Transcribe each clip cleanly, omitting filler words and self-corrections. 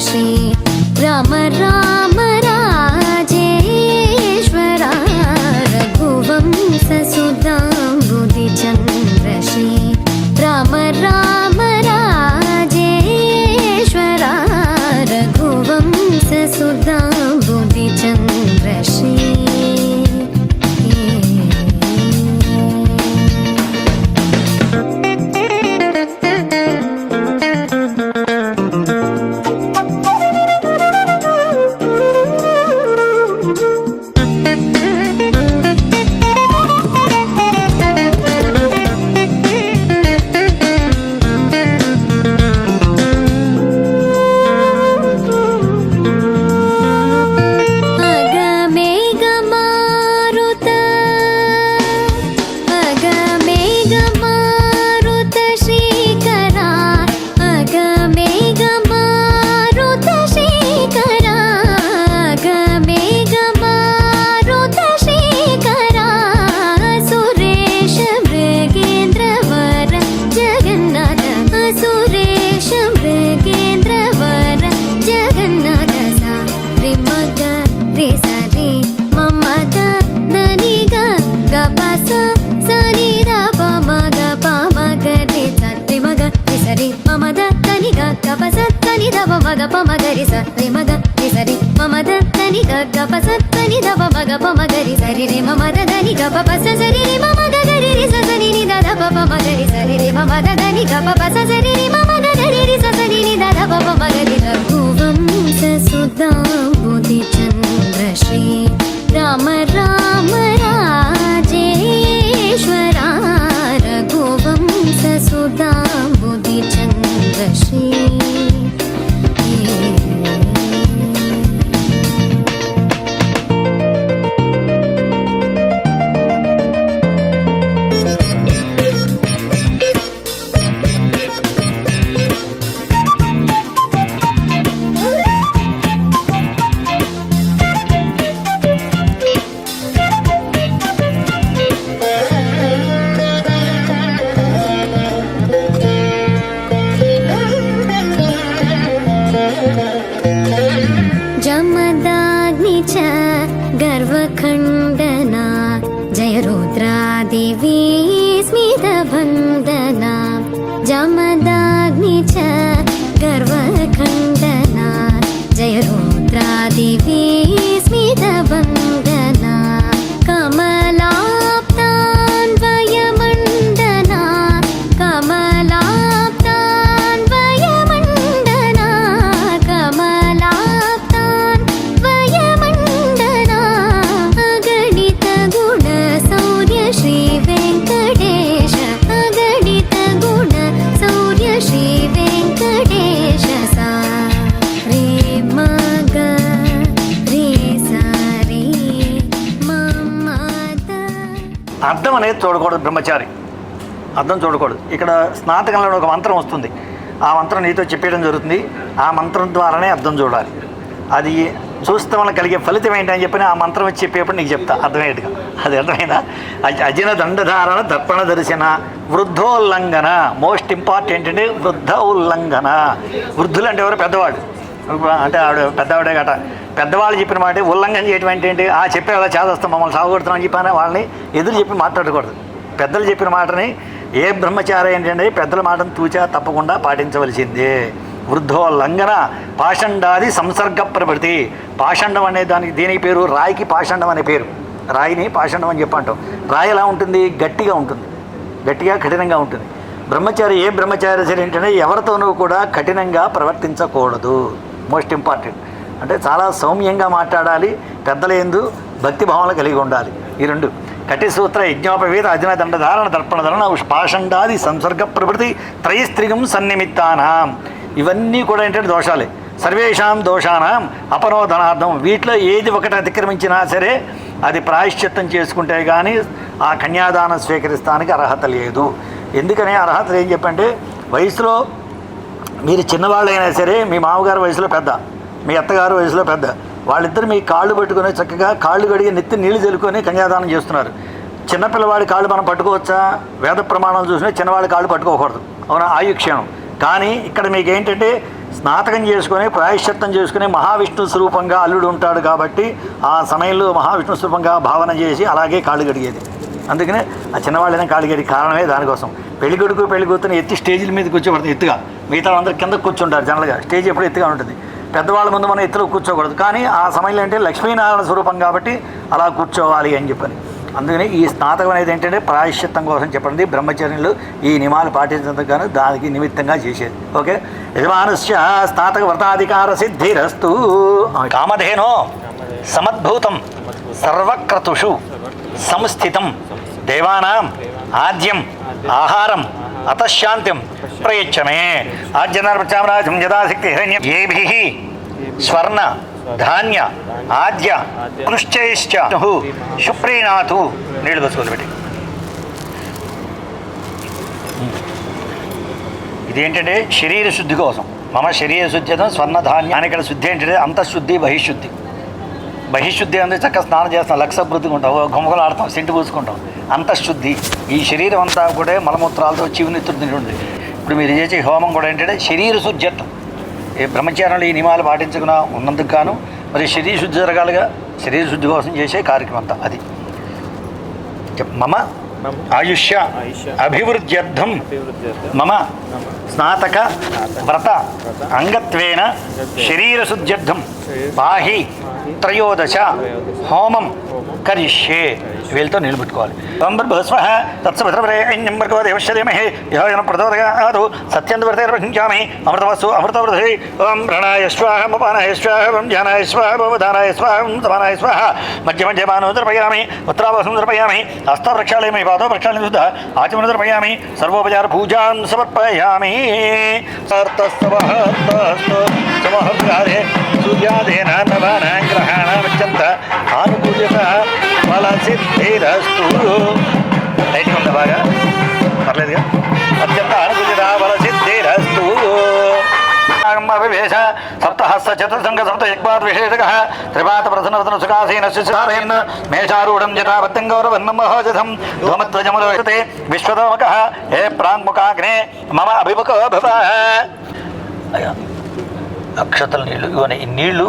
श्री राम राम राजेश्वरा रघुवंशसुधाम्बुधिचन्द्र श्री राम राम राजेश्वरा रघुवंशसुधाम्बुधिचन्द्र श्री పమగరి సరి మగ సరి మమద దని గ పసని దవ మగ పమగరి సరి రే మమద దని గ పస సరి రే మమగ గరి రి సని ని దద పమగరి సరి రే మమద దని గ పస సరి రే మమగ గరి రి సని ని దద పమగరి రఘువంశసుధాంబుధిచంద్ర శ్రీ రామ రామ రాజేశ్వరా రఘువంశసుధాంబుధిచంద్ర శ్రీ गर्वखण्डना जय रुद्रादेवी स्मितवन्दना जमदाग्नि च गर्वखण्डना जय रुद्रादेवी स्मितवन्दना कमलाप्तान्वयमण्डना कमलाप्तान्वयमण्डना कमलाप्तान्वयमण्डना अगणित गुण सौर्य श्री वेङ्कटेश अगणित गुण सौर्य श्री वेङ्कटेश सा रे मग रे सा रे ममद అర్థం అనేది చూడకూడదు. బ్రహ్మచారి అర్థం చూడకూడదు. ఇక్కడ స్నాతకంలో ఒక మంత్రం వస్తుంది. ఆ మంత్రం నీతో చెప్పేయడం జరుగుతుంది. ఆ మంత్రం ద్వారానే అర్థం చూడాలి. అది చూస్తాం వల్ల కలిగే ఫలితం ఏంటని చెప్పి ఆ మంత్రం వచ్చి చెప్పేప్పుడు నీకు చెప్తా అర్థమయ్యేట్టుగా. అది అర్థమైందా? అజిన దండధారణ దర్పణ దర్శన వృద్ధోల్లంఘన. మోస్ట్ ఇంపార్టెంట్ అంటే వృద్ధ ఉల్లంఘన. వృద్ధులు అంటే ఎవరు? పెద్దవాడు. అంటే ఆవిడ పెద్దవాడే గట. పెద్దవాళ్ళు చెప్పిన మాట ఉల్లంఘన చేయటం ఏంటంటే ఆ చెప్పే అలా చేదస్తాం మమ్మల్ని సాగుకొడుతున్నామని చెప్పినా వాళ్ళని ఎదురు చెప్పి మాట్లాడకూడదు. పెద్దలు చెప్పిన మాటని ఏ బ్రహ్మచారి ఏంటంటే పెద్దల మాటను తూచా తప్పకుండా పాటించవలసిందే. వృద్ధోల్లంఘన పాషండాది సంసర్గ ప్రవృత్తి. పాషండం అనే దీనికి పేరు రాయికి పాషండం అనే పేరు. రాయిని పాషండం అని చెప్పంటాం. రాయి ఎలా ఉంటుంది? గట్టిగా ఉంటుంది. గట్టిగా కఠినంగా ఉంటుంది. బ్రహ్మచారి ఏ బ్రహ్మచారి సరే ఏంటంటే ఎవరితోనూ కూడా కఠినంగా ప్రవర్తించకూడదు. మోస్ట్ ఇంపార్టెంట్ అంటే చాలా సౌమ్యంగా మాట్లాడాలి. పెద్దల యందు భక్తి భావనలు కలిగి ఉండాలి. ఈ రెండు కటి సూత్ర యజ్ఞోపవేత అజిన దండధారణ దర్పణధరణ పాషండాది సంసర్గ ప్రవృత్తి త్రైస్త్రిగం సన్నిమిత్తానాం. ఇవన్నీ కూడా ఏంటంటే దోషాలే. సర్వేషాం దోషానాం అపనోదనార్థం. వీటిలో ఏది ఒకటి అతిక్రమించినా సరే అది ప్రాయశ్చిత్తం చేసుకుంటే కానీ ఆ కన్యాదానం స్వీకరిస్తానికి అర్హత లేదు. ఎందుకని అర్హత ఏం చెప్పంటే వయసులో మీరు చిన్నవాళ్ళైనా సరే మీ మామగారు వయసులో పెద్ద, మీ అత్తగారు వయసులో పెద్ద, వాళ్ళిద్దరు మీ కాళ్ళు పట్టుకొని చక్కగా కాళ్ళు కడిగి నెత్తి నీళ్లు చల్లుకొని కన్యాదానం చేస్తున్నారు. చిన్నపిల్లవాడి కాళ్ళు మనం పట్టుకోవచ్చా? వేద ప్రమాణాలు చూసినా చిన్నవాడి కాళ్ళు పట్టుకోకూడదు. అవునా? ఆయుక్షేణం. కానీ ఇక్కడ మీకు ఏంటంటే స్నాతకం చేసుకొని ప్రాయశ్చిత్తం చేసుకుని మహావిష్ణు స్వరూపంగా అల్లుడు ఉంటాడు కాబట్టి ఆ సమయంలో మహావిష్ణు స్వరూపంగా భావన చేసి అలాగే కాళ్ళు కడిగేది. అందుకనే ఆ చిన్నవాళ్ళైనా కాళ్ళు కడిగే కారణమే దానికోసం. పెళ్ళికొడుకు పెళ్లి కూతురు ఎత్తి స్టేజీల మీద కూర్చోబడుతుంది ఎత్తుగా, మిగతా అందరూ కింద కూర్చుంటారు. జనరల్గా స్టేజ్ ఎప్పుడు ఎత్తుగా ఉంటుంది. పెద్దవాళ్ళ ముందు మనం ఎత్తులో కూర్చోకూడదు. కానీ ఆ సమయంలో అంటే లక్ష్మీనారాయణ స్వరూపం కాబట్టి అలా కూర్చోవాలి అని చెప్పని. అందుకని ఈ స్నాతకం అనేది ఏంటంటే ప్రాయశ్చిత్తం కోసం చెప్పండి. బ్రహ్మచర్యంలో ఈ నియమాలు పాటించేందుకు గాను దానికి నిమిత్తంగా చేసేది. ఓకే. యజమానస్య స్నాతక వ్రతాధికార సిద్ధిరస్తు. కామధేనో సమద్భూతం సర్వక్రతుషు సంస్థితం దేవానాం ఆద్యం ఆహారం అతశాంతిం ప్రయచ్చమే. ఆజ్యనార్పచామరాజం యథాశక్తి హిరణ్యం ఏభిః స్వర్ణ ధాన్య ఆద్య కృశ్చైశ్చ శుప్రీనాథు. నీళ్ళు బస్కోలు పెట్టి ఇదేంటంటే శరీర శుద్ధి కోసం. మమ శరీర శుద్ధి స్వర్ణధాన్య అని ఇక్కడ శుద్ధి ఏంటంటే అంతఃశుద్ధి బహిశుద్ధి. బహిశుద్ధి అంటే చక్కగా స్నానం చేస్తాం, లక్షభృతిగా ఉంటాం, గుమ్మలు ఆడతాం, సెంటు పూసుకుంటాం. అంతఃశుద్ధి ఈ శరీరం అంతా కూడా మలమూత్రాలతో చివునెత్తుతుంది ఉంటుంది. ఇప్పుడు మీరు చేసే హోమం కూడా ఏంటంటే శరీర శుద్ధ్యత్వం. ఏ బ్రహ్మచారులు ఈ నియమాలు పాటించకుండా ఉన్నందుకు గాను మరి శరీర శుద్ధి జరగాలిగా. శరీర శుద్ధి కోసం చేసే కార్యక్రమం అంతా అది. మమ ఆయుష్య అభివృద్ధ్యర్థం మమ స్నాతక వ్రత అంగత్వేన శరీరశుద్ధ్యర్థం పాహి త్రయోదశ హోమం కరిష్యే. వీళ్ళతో నిలబెట్టుకోవాలి. స్వ తత్సభద్రవరేణ్యంబర్గోదేవశ్యమహే యోజన ప్రచోదయాదు సత్యంధ్రవర్తేర్వహించామి అమృతవస్సు అమృతవృధి. ఓం ప్రణాయ స్వాహ మపానాయ స్వాహ ఓం ధ్యానాయ స్వాహ భవధానాయ స్వాహ ఓం సమానాయ స్వాహ. మధ్య మధ్య బాను ద్రపయామి ఉత్తరావసం ద్రపయామి హస్త ప్రక్షాళయామి పాదో ప్రక్షాళన శుద్ధ ఆచమన ద్రపయామి సర్వోపచార పూజాం సమర్పయామి. సూర్యాదేన నవానాం గ్రహాణామత్యంత ఆనుకూల్యత ఫలసిద్ధిరస్తు. లైటింగ్ ఉందా బాగా? పర్లేదుగా. అత్యంత అనుకూల్యత ఫలసిద్ధిరస్తు. అవివేశ సప్తహస్త చతుర్సంగ సప్త యజ్ఞాత్ విశేషక త్రిపాత ప్రసన్నవతన సుఖాసీన శిశుధారయన్ మేషారూఢం జటాపత్యం గౌరవన్నం మహోజధం ధూమత్వజములే విశ్వతోమక హే ప్రాంగ్ముఖాగ్నే మమ అభిముఖో భవ. అక్షతల నీళ్లు ఇవన్నీ ఈ నీళ్లు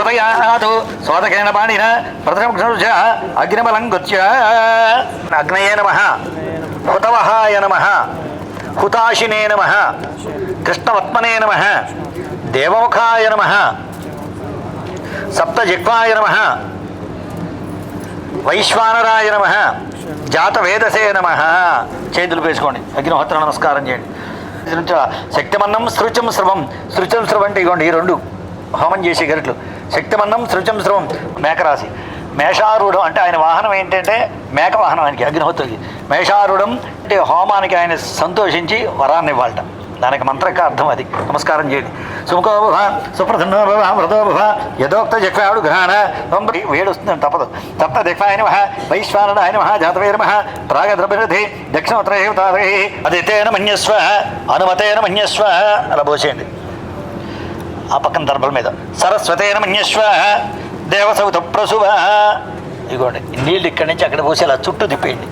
ఉదయాదు సోదకేన పాణిన ప్రథమ అగ్నిబలం గొత్య. అగ్నయే నమః హుతవహాయ నమః హుతాశినే నమః కృష్ణవత్మనే నమః దేవముఖాయ నమః సప్తజిహ్వాయ నమః వైశ్వానరాయ నమః జాతవేదసే నమః. చేతులు వేసుకోండి, అగ్నిహోత్ర నమస్కారం చేయండి. శక్తిమన్నం సృచం స్రవం. సృచం స్రవం అంటే ఇవ్వండి ఈ రెండు హోమం చేసే గరిట్లు. శక్తిమన్నం సృచం స్రవం. మేకరాశి మేషారూఢం అంటే ఆయన వాహనం ఏంటంటే మేక వాహనం ఆయనకి అగ్నిహోత్రుడికి. మేషారూఢం అంటే హోమానికి ఆయన సంతోషించి వరాన్ని ఇవ్వాలట. దానికి మంత్రక అర్థం అది. నమస్కారం చేయండి. సుముఖో భవ సుప్రసన్నో భవ మృదో భవ యథోక్త జక్వాడు గ్రహణ. వేడి వస్తుంది తప్పదు. తప్త దిక్వాయ నమః వైశ్వానరాయ నమః జాతవే నమః ప్రాగద్రభిరధి దక్షిణోత్తరై అదితేన మన్యస్వ అనుమతేన మన్యస్వ. అలా పోసేయండి ఆ పక్కన దర్భల మీద. సరస్వతేన మన్యస్వ దేవసౌత ప్రసువ. ఇదిగోండి నీళ్ళు ఇక్కడి నుంచి అక్కడ పోసి అలా చుట్టూ తిప్పేయండి.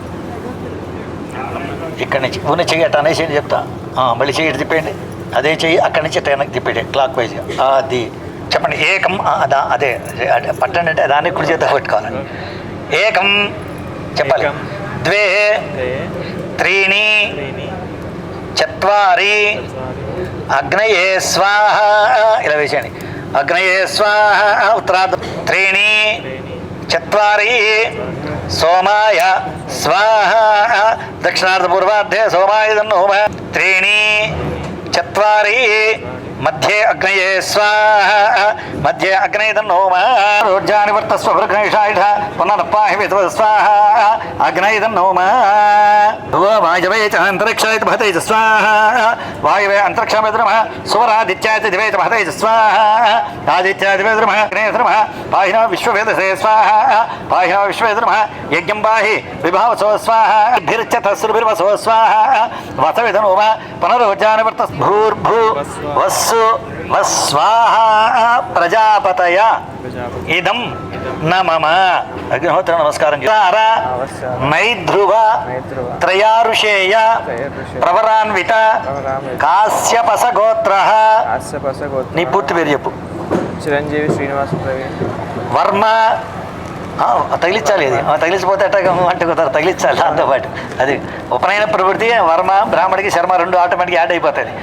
ఇక్కడి నుంచి ఉన్న చెయ్యి అట్ట అనేసి చెప్తా. మళ్ళీ చెయ్యి తిప్పేయండి. అదే చెయ్యి అక్కడి నుంచి ట్రైన్కి తిప్పేయండి క్లాక్ వైజ్గా. అది చెప్పండి. ఏకం అదే పట్టండి అంటే దాన్ని కుడి చేత పెట్టుకోవాలండి. ఏకం చెప్పాలి. ద్వే త్రీణి చత్వారి అగ్నయే స్వాహ. ఇలా వేసేయండి. అగ్నయే స్వాహ ఉత్తరాద్. త్రీణి చత్వారి సోమాయ స్వాహ. దక్షిణార్థ పూర్వార్ధే సోమాయ నోమ. త్రీణి చత్వారి మధ్యే అగ్నయే స్వాహ. మధ్యే అగ్నయ నోమ. రోజ్యాని వర్తస్వ భృగ్నేషాయుధ పునఃపాహి విద్వ స్వాహ. అగ్నయ నోమ. వాయవే చ అంతరిక్షాయ భతే చ స్వాహ. వాయవే అంతరిక్షాయ నమః. సువరాదిత్యాయ దివే చ భతే చ స్వాహ. ఆదిత్యాయ దివే నమః. అగ్నయ నమః. పాహినో విశ్వవేదసే స్వాహ. పాహినో విశ్వవేద నమః. యజ్ఞం పాహి విభావసో స్వాహ. భిర్చ తస్రుభిర్వసో స్వాహ. వసవేద నోమ. పునరోజ్యాని వర్తస్ భూర్భూ వస్సు స్వాహా ప్రజాపతయ ఇదం న మమ. అగ్నిహోత్ర నమస్కారం నైధ్రువ త్రయారుషేయ ప్రవరాన్విత కాశ్యపస గోత్ర. నీ పూర్తి పేరు చెప్పు. చిరంజీవి శ్రీనివాస ప్రవీణ్ వర్మ. తగిలించాలి, ఇది తగిలించిపోతే అట్ట అంటే కుదరదు, తగిలించాలి దాంతోపాటు. అది ఉపనయన ప్రవృత్తి వర్మ బ్రాహ్మడికి శర్మ రెండు ఆటోమేటిక్ యాడ్ అయిపోతుంది.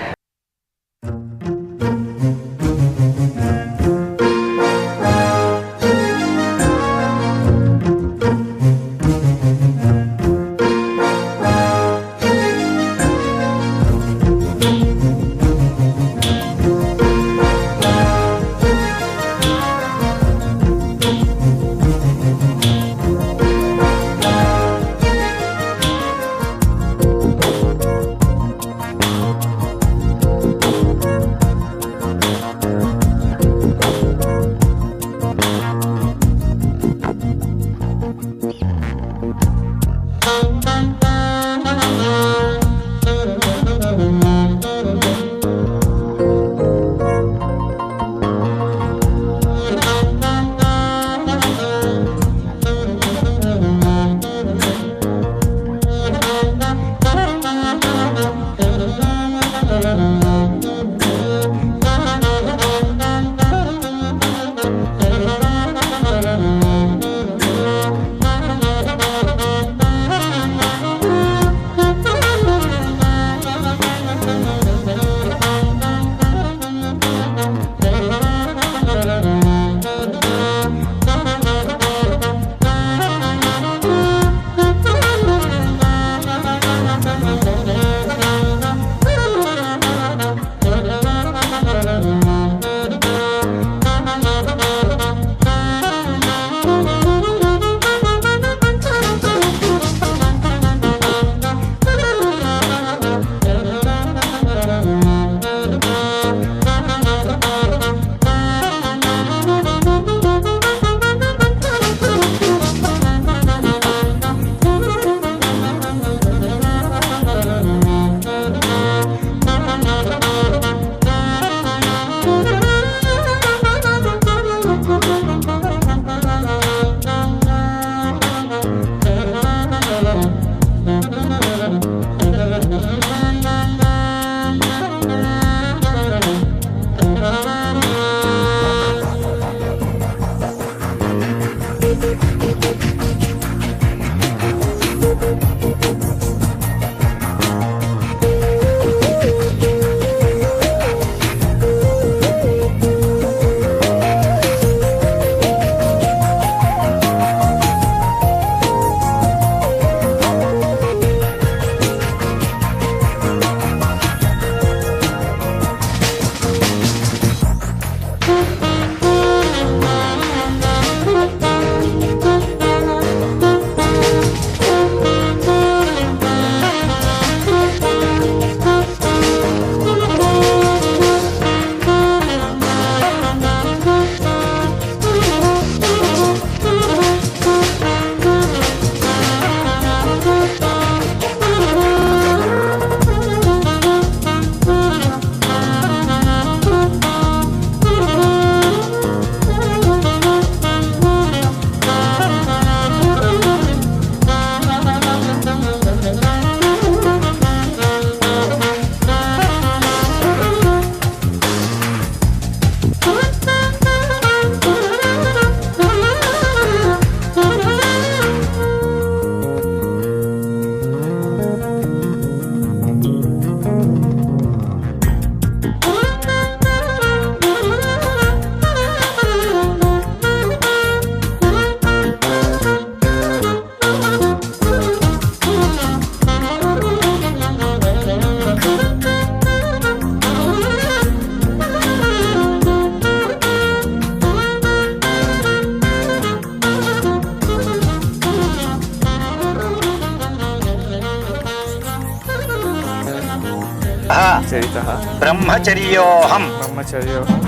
చరితః బ్రహ్మచర్యోహం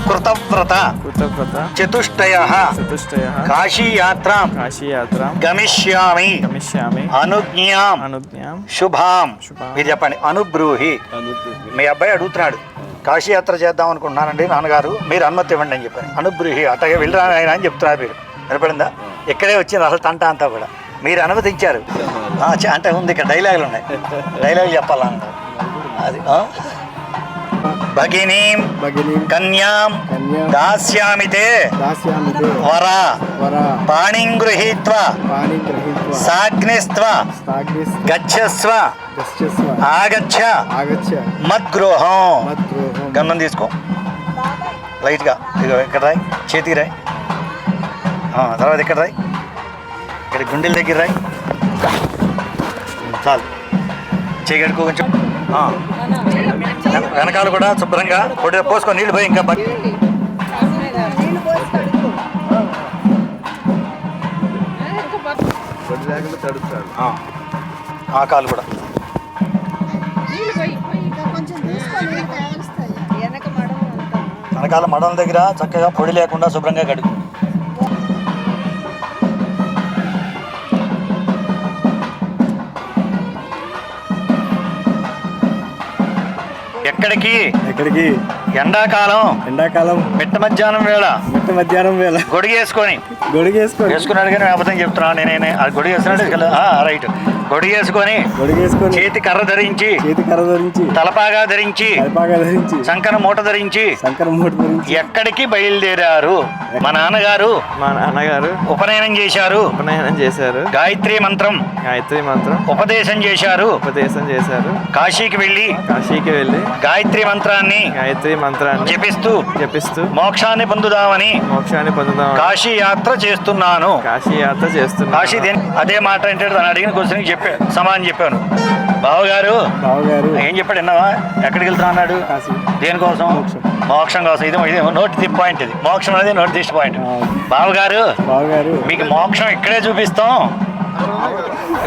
కృతవ్రత చతుష్టయః కాశీయాత్రాం గమిష్యామి అనుజ్ఞాం శుభాం. మీరు చెప్పండి. అనుబ్రూహి. మీ అబ్బాయి అడుగుతున్నాడు కాశీయాత్ర చేద్దాం అనుకుంటున్నానండి నాన్నగారు, మీరు అనుమతి ఇవ్వండి అని చెప్పాను. అనుబ్రీహి అట్టగా వెళ్ళరా ఆయన అని చెప్తున్నారు మీరు. వినపడిందా? ఇక్కడే వచ్చింది అసలు తంట అంతా కూడా. మీరు అనుమతించారు. అంటే ఉంది ఇక్కడ డైలాగులు ఉన్నాయి, డైలాగులు చెప్పాలన్నారు. అది భగినీం కన్యాం దాస్యామితే వరా పాణిం గృహీత్వా సాగ్నిస్త్వ గచ్చస్వ ఆగచ్చ మద్గృహం. గమనం తీసుకో లైట్గా. ఇక ఇక్కడ రాయి, చేతికి రాయి, తర్వాత ఇక్కడ రాయి, ఇక్కడ గుండెల దగ్గర రాయి. చాలు, చేయగడుకో కొంచెం. వెనకాల కూడా శుభ్రంగా పొడి పోసుకొని నీళ్ళు పోయి ఇంకా ఆ కాలు కూడా వెనకాల మడల దగ్గర చక్కగా పొడి లేకుండా శుభ్రంగా కడుగు. ఎక్కడికి ఎండాకాలం మిట్ట మధ్యాహ్నం వేళ గొడిగేసుకొని వేసుకున్నాడు. కానీ అబద్ధం చెప్తున్నాను నేనే. అది గొడిగేస్తున్నాడు. రైట్. గొడిగేసుకొని చేతి కర్ర ధరించి తలపాగా ధరించి శంకర మూట ధరించి ఎక్కడికి బయలుదేరారు? మా నాన్నగారు ఉపనయనం చేశారు. గాయత్రి మంత్రం ఉపదేశం చేశారు. కాశీకి వెళ్ళి గాయత్రి మంత్రాన్ని జపిస్తూ మోక్షాన్ని పొందుదామని కాశీ యాత్ర చేస్తున్నాను. కాశీ అదే మాట అంటే తను అడిగిన క్వశ్చన్ సమాధానం చెప్పాను. బావగారు ఏం చెప్పాడు విన్నావా? ఎక్కడికి వెళ్తున్నా అన్నాడు. దేనికోసం? మోక్షం కోసం. ఇది నోట్ ది పాయింట్. ఇది మోక్షం అనేది నోట్ దిస్ట్ పాయింట్. బావగారు మీకు మోక్షం ఇక్కడే చూపిస్తాం.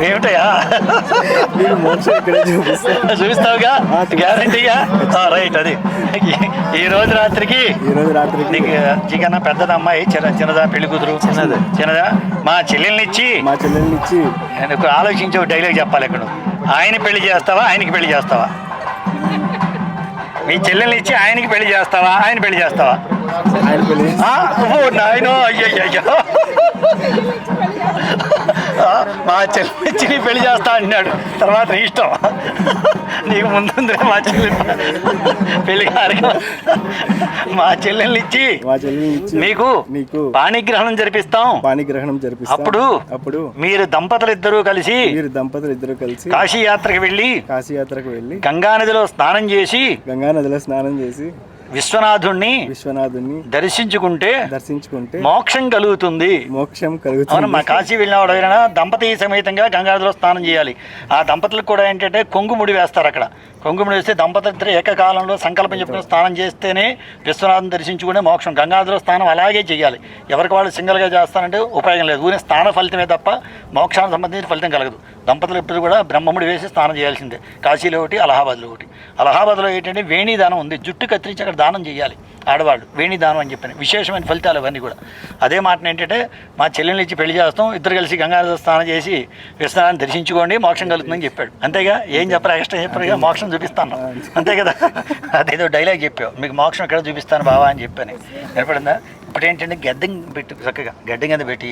ఏమిటయ్యా చూపిస్తావుగా? గ్యారంటీగా? రైట్. అది ఈ రోజు రాత్రికి నీకు చికన్నా పెద్దది అమ్మాయి, చిన్నదా పెళ్లి కూతురు? చిన్నదా. మా చెల్లెల్నిచ్చి నేను ఆలోచించి ఒక డైలాగ్ చెప్పాలి. ఇక్కడ ఆయన పెళ్లి చేస్తావా, ఆయనకి పెళ్లి చేస్తావా? మీ చెల్లెల్ని ఇచ్చి ఆయనకి పెళ్లి చేస్తావా, ఆయన పెళ్లి చేస్తావా? నాయనో అయ్యయ్యో, మా చెల్లిచ్చి నీ పెళ్లి చేస్తా అన్నాడు. తర్వాత నీ ఇష్టం, నీకు ముందు మా చెల్లి పెళ్లి కార్యక్రమం. మా చెల్లెల్ని ఇచ్చి మీకు పాణిగ్రహణం జరిపిస్తాం. అప్పుడు మీరు దంపతులిద్దరూ కలిసి కాశీ యాత్రకు వెళ్ళి గంగానదిలో స్నానం చేసి విశ్వనాథుణ్ణి దర్శించుకుంటే మోక్షం కలుగుతుంది. మా కాశీ వెళ్ళిన వాడు ఎవరైనా దంపతి సమేతంగా గంగానదిలో స్నానం చేయాలి. ఆ దంపతులకు కూడా ఏంటంటే కొంగుముడి వేస్తారు. అక్కడ కొంగుముడి వేస్తే దంపతులు ఏకకాలంలో సంకల్పం చెప్పుకుని స్నానం చేస్తేనే విశ్వనాథం దర్శించుకునే మోక్షం. గంగానదిలో స్నానం అలాగే చేయాలి. ఎవరికి వాళ్ళు సింగిల్గా చేస్తారంటే ఉపయోగం లేదు. ఊరిని స్నాన ఫలితమే తప్ప మోక్షానికి సంబంధించిన ఫలితం కలగదు. దంపతులు ఎప్పుడు కూడా బ్రహ్మముడి వేసి స్నానం చేయాల్సిందే. కాశీలో ఒకటి, అలహాబాద్లో ఒకటి. అలహాబాద్లో ఏంటంటే వేణి దానం ఉంది. జుట్టు కత్తిరించి అక్కడ దానం చేయాలి ఆడవాళ్ళు. వేణి దానం అని చెప్పాను. విశేషమైన ఫలితాలు అవన్నీ కూడా. అదే మాటను ఏంటంటే మా చెల్లెల్ని ఇచ్చి పెళ్లి చేస్తాం, ఇద్దరు కలిసి గంగానది స్నానం చేసి విశ్వనాథాన్ని దర్శించుకోండి, మోక్షం కలుగుతుందని చెప్పాడు. అంతేగా? ఏం చెప్పరా? ఎక్స్ట్రా చెప్పారుగా, మోక్షం చూపిస్తాను. అంతే కదా? అదేదో డైలాగ్ చెప్పావు, మీకు మోక్షం ఎక్కడ చూపిస్తాను బావా అని చెప్పాను. వినపడిందా? ఇప్పుడు ఏంటంటే గడ్డం పెట్టి చక్కగా గడ్డం కింద పెట్టి,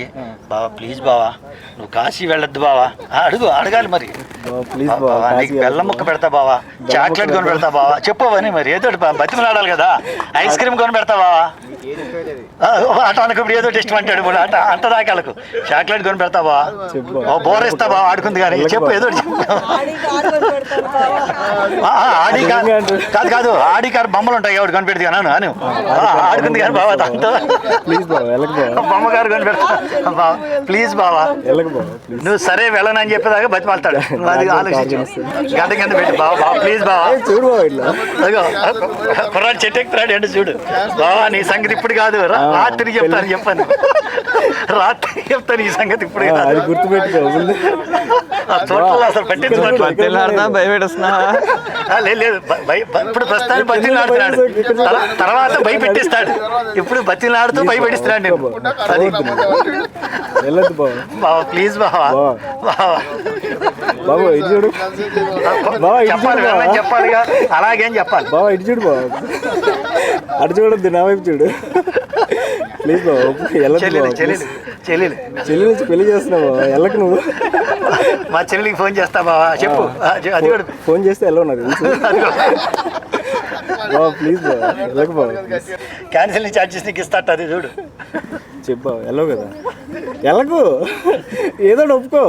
బావా ప్లీజ్ బావా నువ్వు కాశీ వెళ్ళొద్దు బావా. అడగాలి మరి. నీకు బెల్లం ముక్క పెడతా బావా, చాక్లెట్ కొని పెడతా బావా, చెప్పవని మరి ఏదో బతిమలాడాలి కదా. ఐస్ క్రీమ్ కొని పెడతా బావా, అట అనుకుప్పుడు ఏదో టెస్ట్ అంటాడు. అంట దాకాలకు చాక్లెట్ కొని పెడతా బావా, బోర్ ఇస్తా బావా ఆడుకుంది కానీ చెప్పు, ఏదో ఆడి కాదు ఆడి కారు బొమ్మలు ఉంటాయి ఎవరు కొని పెడితే కానీ అని ఆడుకుంది కానీ బావా దాంతో బొమ్మగారు కొని పెడతా బావా ప్లీజ్ బావా. నువ్వు సరే వెళ్ళనని చెప్పేదాకా బతిమాలుతాడు. అది ఆలోచించు. గంట కింద పెట్టి బావా ప్లీజ్ బావా, కుర్రాడు చెట్టు ఎక్కుతాడు అంటే చూడు బావా, నీ సంగతి ఇప్పుడు కాదు రాత్రి చెప్తాను చెప్పాను. రాత్రి చెప్తాను ఈ సంగతి ఇప్పుడు అది గుర్తుపెట్టుకో ముందు. ఆ చోట్ల అసలు పట్టించుకోవట్లేదు. బతిలాడుతున్నా భయపెడుస్తున్నా. లేదు ఇప్పుడు ప్రస్తుతానికి బతిలాడుతున్నాడు, తర్వాత భయపెట్టిస్తాడు. ఇప్పుడు బతిలాడుతూ భయపెట్టిస్తున్నాడు నేను. అది వెళ్ళొద్దు బావ. బావా ప్లీజ్ బావా, బావా బాబు ఇటు చూడు బావ, ఇటు చెప్పాలి, చూడు బావ. వెళ్ళని చెప్పాలిగా, అలాగేం చెప్పాలి. బావ ఇటు చూడు బావ, అటు చూడొద్దు, నా వైపు చూడు ప్లీజ్ బావ. వెళ్ళొద్దు చెల్లెలు బావ, చెల్లెలు చెల్లెలు చెల్లి నుంచి పెళ్లి చేస్తున్నావు బావ, వెళ్ళకు నువ్వు. మా చెల్లెలికి ఫోన్ చేస్తా బావా, చెప్పు. అది కూడా ఫోన్ చేస్తే వెళ్ళవు నాకు తెలుసు బావ, ప్లీజ్ బావ వెళ్ళకు బావ. క్యాన్సిల్ ఛార్జెస్ నీకు ఇస్తాట, అది చూడు. చెప్పు బావ, వెళ్ళవు కదా, వెళ్ళకు, ఏదో ఒకటి ఒప్పుకో.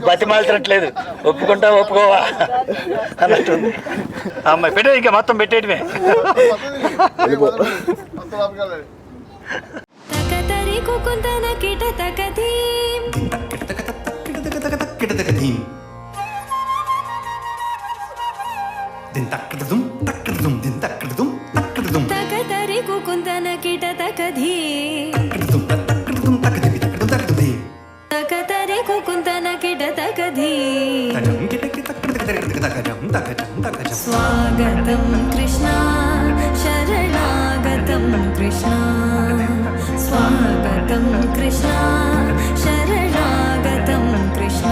బతిమాల్చినట్లేదు, ఒప్పుకుంటా ఒప్పుకోవా అన్నట్టుంది. అమ్మాయి పెట్టే, ఇంకా మొత్తం పెట్టేయటమే. వెళ్ళిపో. తకతరి కుకుందన కిట తకధీం తకతరి కుకుందన కిట తకధీం తకతరి కుకుందన కిట తకధీం స్వాగతం కృష్ణ శరణాగతం కృష్ణ స్వాగతం కృష్ణ శరణాగతం కృష్ణ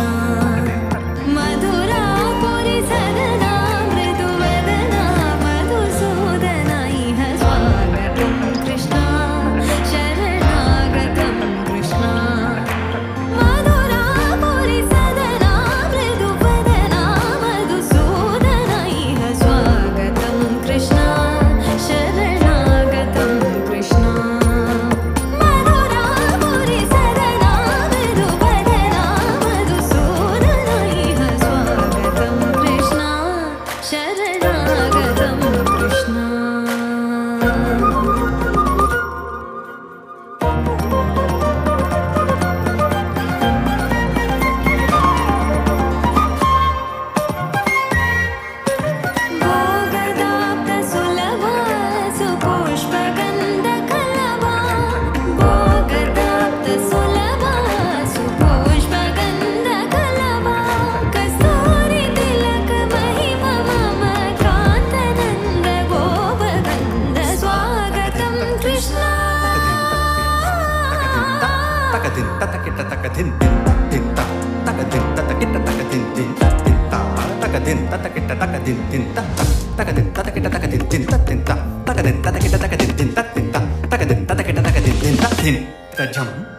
మధురాపురి సదనా మృదువదనా మధుసూదన ఇహ స్వాగతం కృష్ణ శరణాగతం కృష్ణ మధురాపురి సదనా మృదువదనా మధుసూదన ఇహ స్వాగతం కృష్ణ శరణాగతం కృష్ణ మధురాపురి సదనా మృదువదనా మధుసూదన ఇహ స్వాగతం కృష్ణ శరణాగతం కృష్ణ. భోగదాప్త సులభా సుపుష్పగంధకలభా భోగదాప్త సులభా సుపుష్పగంధకలభా కస్తూరి తిలక మహిమ మమ కాంతనంద గోపగంధ స్వాగతం కృష్ణ Jump.